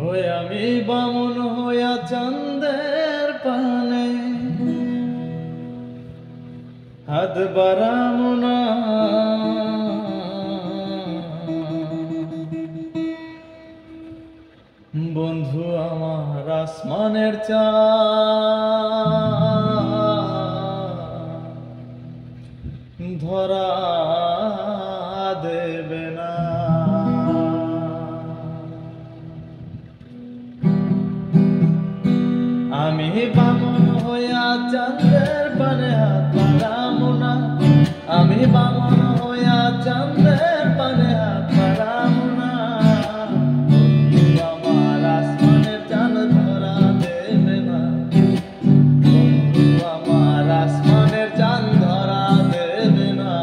ওই আমি বামুন হইয়া চাঁদের পানে হাত বাড়ামু না, বন্ধু আমার আসমানের চাঁদ ধরা দেবে না। আমি বামুন হইয়া চাঁদের পানে হাত বাড়ামু না, আমি বামুন হইয়া চাঁদের পানে হাত বাড়ামু না, বন্ধু আমার আসমানের চাঁদ ধরা দেবে না, বন্ধু আমার আসমানের চাঁদ ধরা দেবে না।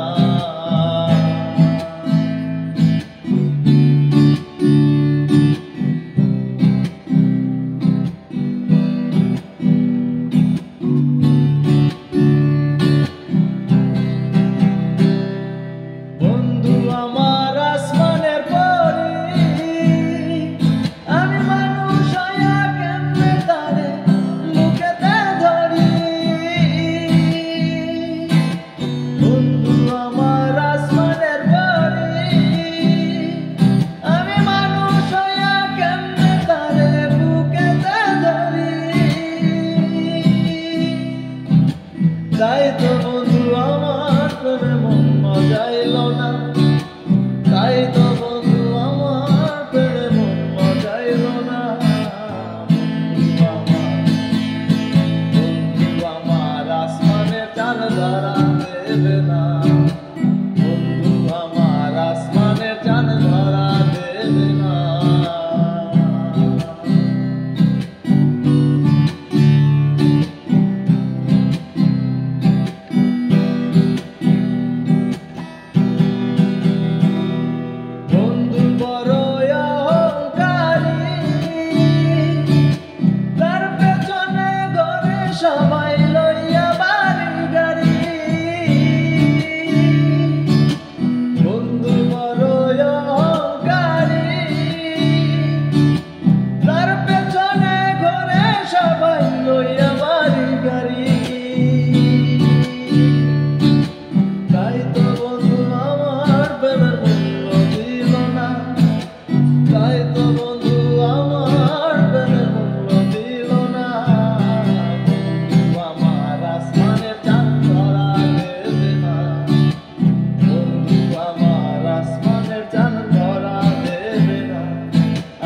তাই তো বন্ধু আমার প্রেমে মন মজাইল না, তাই তো বন্ধু আমার প্রেমে মন মজাইল না, বন্ধু আমার আসমানের চাঁদ ধরা দেবে না, বন্ধু আমার আসমানের চাঁদ ধরা দেবে না। সবাই লইয়া বাড়ি গাড়ি, বন্ধু বড় অহংকারী, তার পেছনে ঘরে সবাই লইয়া বাড়ি গাড়ি। তাই তো বন্ধু আমার প্রেমের মূল্য দিল না, তাই তো বন্ধু আমার প্রেমের মূল্য দিল না,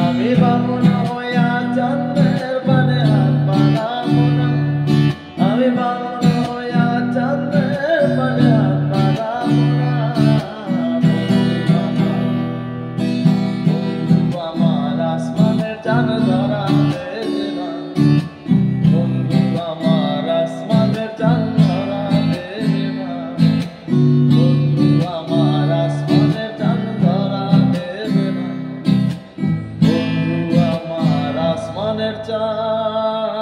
আমি বামুন হইয়া চাঁদের পানে হাত বাড়ামু না, আমি বামুন হইয়া চাঁদের পানে হাত বাড়ামু না, বন্ধু আমার আসমানের চাঁদ ধরা দেবে না, বন্ধু আমার আসমানের চাঁদ ধরা দেবে না, বন্ধু আমার আসমানের চাঁদ ধরা দেবে না, আসমানের চাঁদ।